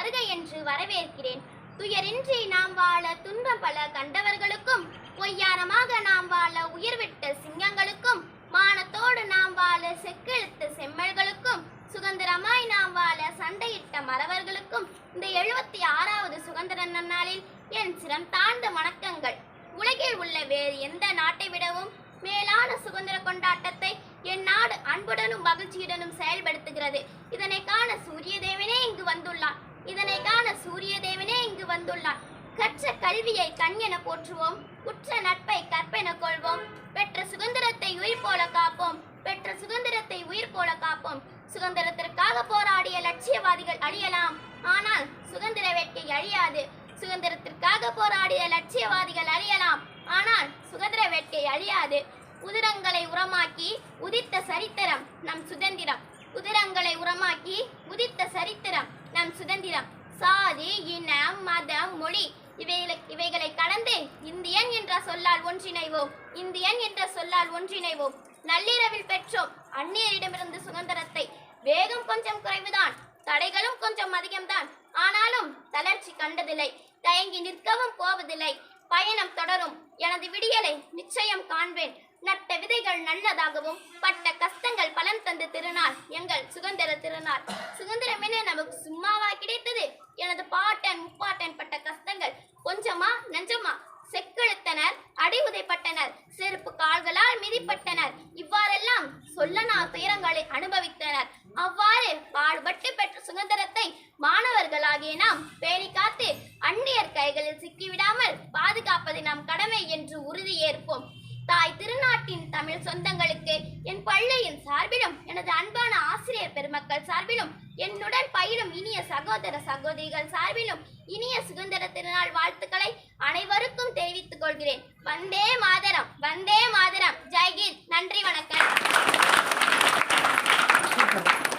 வருக என்று வரவேற்கிறேன். துயரின்றி நாம் வாழ துன்பம் பல கண்டவர்களுக்கும், பொய்யாரமாக நாம் வாழ உயிர்விட்ட சிங்கங்களுக்கும், மானத்தோடு நாம் வாழ செக்கெழுத்த செம்மல்களுக்கும், சுதந்திரமாய் நாம் வாழ சண்டையிட்ட மறவர்களுக்கும் இந்த 76வது சுதந்திர நன்னாளில் என் சிரம் தாழ்ந்த வணக்கங்கள். உலகில் உள்ள வேறு எந்த நாட்டை விடவும் மேலான சுதந்திர கொண்டாட்டத்தை என் நாடு அன்புடனும் மகிழ்ச்சியுடனும் செயல்படுத்துகிறது. இதனை காண சூரிய தேவனே இங்கு வந்துள்ளார். கற்ற கல்வியை கண்ணென போற்றுவோம், குற்ற நட்பை கற்பென கொள்வோம். பெற்ற சுதந்திரத்தை உயிர் போல காப்போம். சுதந்திரத்திற்காக போராடிய லட்சியவாதிகள் அழியலாம், ஆனால் சுதந்திர வேட்கை அழியாது. சுதந்திரத்திற்காக போராடிய லட்சியவாதிகள் அழியலாம், ஆனால் சுதந்திர வேட்கை அழியாது. உதிரங்களை உரமாக்கி உதித்த சரித்திரம் நம் சுதந்திரம். சாதி, இனம், மதம், மொழி இவைகளை கடந்து இந்தியன் என்ற சொல்லால் ஒன்றிணைவோம். நள்ளிரவில் பெற்றோம் அந்நியரிடமிருந்து சுதந்திரத்தை. வேகம் கொஞ்சம் குறைவுதான், தடைகளும் கொஞ்சம் அதிகம்தான். ஆனாலும் தளர்ச்சி கண்டதில்லை, தயங்கி நிற்கவும் போவதில்லை. பயணம் தொடரும். எனது விடியலை நிச்சயம் காண்பேன். நட்ட விதைகள் நல்லதாகவும், பட்ட கஷ்டங்கள் பலன் தந்த திருநாள் எங்கள் சுதந்திர திருநாள். சுதந்திரம் என நமக்கு சும்மாவா கிடைத்தது? எனது பாட்டன் முப்பாட்டன் பட்ட கஷ்டங்கள் கொஞ்சமா நஞ்சமா? செக்கெழுத்தனர், அடி உதைப்பட்டனர், செருப்பு கால்களால் மிதிப்பட்டனர். இவ்வாறெல்லாம் சொல்லனா துயரங்களை அனுபவித்தனர். அவ்வாறு பாடுபட்டு பெற்ற சுதந்திரத்தை மாணவர்களாகிய நாம் பேணி காத்து அந்நியர் கைகளில் சிக்கிவிடாமல் பாதுகாப்பது நம் கடமை என்று உறுதியேற்போம். தாய் திருநாட்டின் தமிழ் சொந்தங்களுக்கு என் பள்ளியின் சார்பிலும், எனது அன்பான ஆசிரியர் பெருமக்கள் சார்பிலும், என்னுடன் பயிலும் இனிய சகோதர சகோதரிகள் சார்பிலும் இனிய சுதந்திர திருநாள் வாழ்த்துக்களை அனைவருக்கும் தெரிவித்துக் கொள்கிறேன். வந்தே மாதரம். ஜெய் ஹிந்த். நன்றி, வணக்கம்.